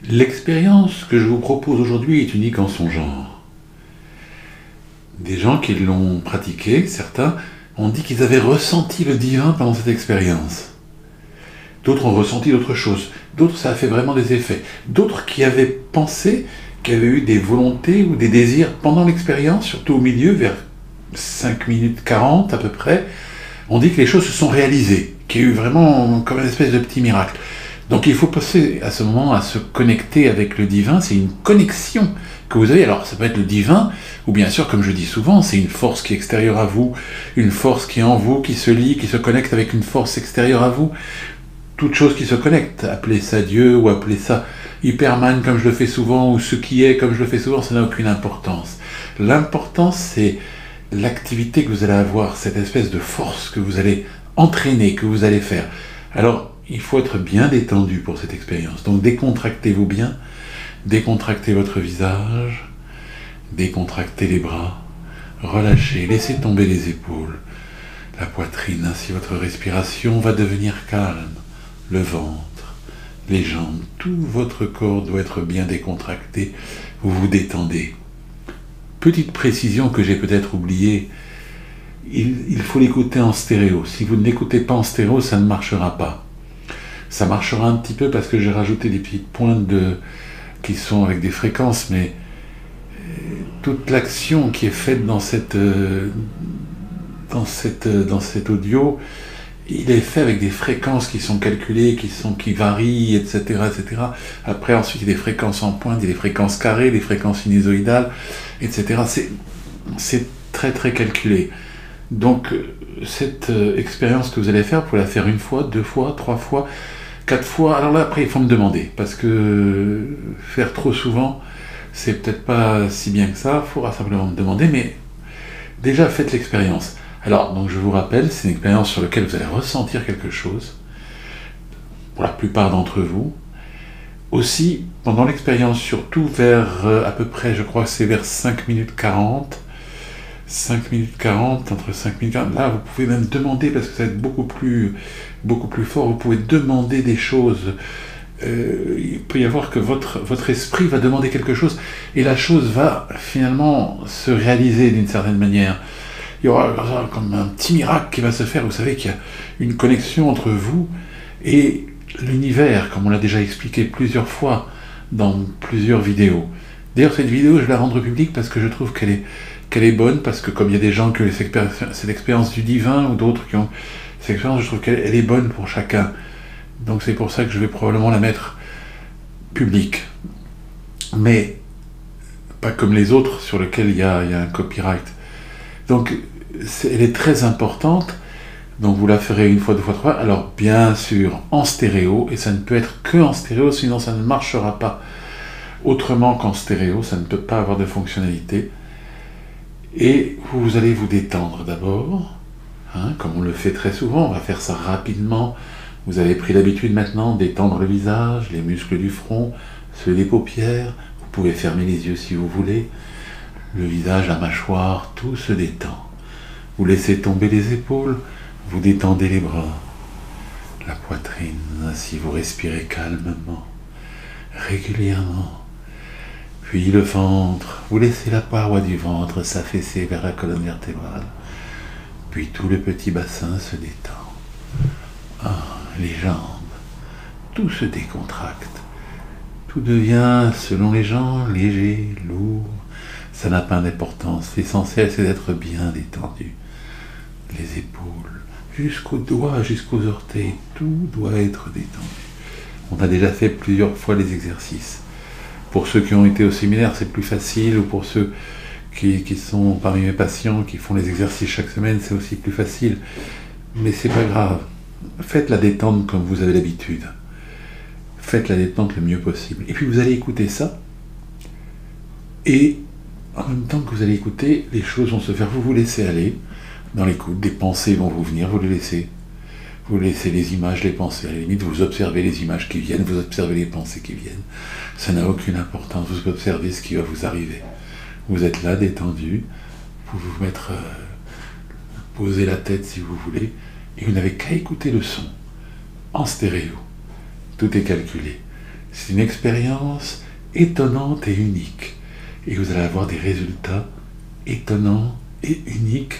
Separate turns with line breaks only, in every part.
L'expérience que je vous propose aujourd'hui est unique en son genre. Des gens qui l'ont pratiquée, certains, ont dit qu'ils avaient ressenti le divin pendant cette expérience. D'autres ont ressenti d'autres choses. D'autres, ça a fait vraiment des effets. D'autres qui avaient pensé, qui avaient eu des volontés ou des désirs pendant l'expérience, surtout au milieu, vers 5 minutes 40 à peu près, ont dit que les choses se sont réalisées, qu'il y a eu vraiment comme une espèce de petit miracle. Donc il faut passer à ce moment à se connecter avec le divin, c'est une connexion que vous avez. Alors ça peut être le divin, ou bien sûr, comme je dis souvent, c'est une force qui est extérieure à vous, une force qui est en vous, qui se lie, qui se connecte avec une force extérieure à vous. Toute chose qui se connecte, appelez ça Dieu, ou appelez ça Hyperman comme je le fais souvent, ou ce qui est comme je le fais souvent, ça n'a aucune importance. L'importance, c'est l'activité que vous allez avoir, cette espèce de force que vous allez entraîner, que vous allez faire. Alors, il faut être bien détendu pour cette expérience. Donc décontractez-vous bien, décontractez votre visage, décontractez les bras, relâchez, laissez tomber les épaules, la poitrine, ainsi votre respiration va devenir calme, le ventre, les jambes, tout votre corps doit être bien décontracté, vous vous détendez. Petite précision que j'ai peut-être oubliée, il faut l'écouter en stéréo. Si vous ne l'écoutez pas en stéréo, ça ne marchera pas. Ça marchera un petit peu parce que j'ai rajouté des petites pointes qui sont avec des fréquences, mais toute l'action qui est faite dans cet audio, il est fait avec des fréquences qui sont calculées, qui varient, etc., etc. Après, ensuite, il y a des fréquences en pointe, il y a des fréquences carrées, des fréquences sinusoïdales, etc. C'est très très calculé. Donc, cette expérience que vous allez faire, vous pouvez la faire une fois, 2 fois, 3 fois, 4 fois. Alors là, après, il faut me demander, parce que faire trop souvent, c'est peut-être pas si bien que ça, il faudra simplement me demander, mais déjà, faites l'expérience. Alors, donc je vous rappelle, c'est une expérience sur laquelle vous allez ressentir quelque chose, pour la plupart d'entre vous. Aussi, pendant l'expérience, surtout vers à peu près, je crois que c'est vers 5 minutes 40, 5 minutes 40, entre 5 minutes 40, là vous pouvez même demander, parce que ça va être beaucoup plus fort, vous pouvez demander des choses. Il peut y avoir que votre esprit va demander quelque chose, et la chose va finalement se réaliser d'une certaine manière. Il y aura comme un petit miracle qui va se faire, vous savez qu'il y a une connexion entre vous et l'univers, comme on l'a déjà expliqué plusieurs fois dans plusieurs vidéos. D'ailleurs, cette vidéo, je vais la rendre publique parce que je trouve qu'elle est bonne, parce que comme il y a des gens qui ont cette expérience du divin, ou d'autres qui ont cette expérience, je trouve qu'elle est bonne pour chacun. Donc c'est pour ça que je vais probablement la mettre publique. Mais pas comme les autres sur lesquels il y a un copyright. Donc elle est très importante, donc vous la ferez 1 fois, 2 fois, 3 fois, alors bien sûr en stéréo, et ça ne peut être que en stéréo, sinon ça ne marchera pas autrement qu'en stéréo, ça ne peut pas avoir de fonctionnalité. Et vous allez vous détendre d'abord, comme on le fait très souvent, on va faire ça rapidement. Vous avez pris l'habitude maintenant d'étendre le visage, les muscles du front, ceux des paupières, vous pouvez fermer les yeux si vous voulez, le visage, la mâchoire, tout se détend. Vous laissez tomber les épaules, vous détendez les bras, la poitrine, ainsi vous respirez calmement, régulièrement. Puis le ventre, vous laissez la paroi du ventre s'affaisser vers la colonne vertébrale. Puis tout le petit bassin se détend. Les jambes, tout se décontracte. Tout devient, selon les gens, léger, lourd. Ça n'a pas d'importance. L'essentiel, c'est d'être bien détendu. Les épaules, jusqu'aux doigts, jusqu'aux orteils, tout doit être détendu. On a déjà fait plusieurs fois les exercices. Pour ceux qui ont été au séminaire, c'est plus facile, ou pour ceux qui sont parmi mes patients, qui font les exercices chaque semaine, c'est aussi plus facile. Mais c'est pas grave. Faites la détente comme vous avez l'habitude. Faites la détente le mieux possible. Et puis vous allez écouter ça, et en même temps que vous allez écouter, les choses vont se faire. Vous vous laissez aller dans l'écoute, des pensées vont vous venir, vous les laissez. Vous laissez les images, les pensées. À la limite, vous observez les images qui viennent, vous observez les pensées qui viennent. Ça n'a aucune importance, vous observez ce qui va vous arriver. Vous êtes là, détendu, vous pouvez vous mettre, poser la tête si vous voulez, et vous n'avez qu'à écouter le son, en stéréo. Tout est calculé. C'est une expérience étonnante et unique. Et vous allez avoir des résultats étonnants et uniques.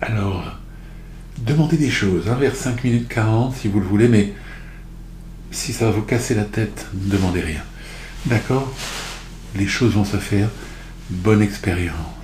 Alors, demandez des choses, vers 5 minutes 40 si vous le voulez, mais si ça va vous casser la tête, ne demandez rien. D'accord? Les choses vont se faire. Bonne expérience.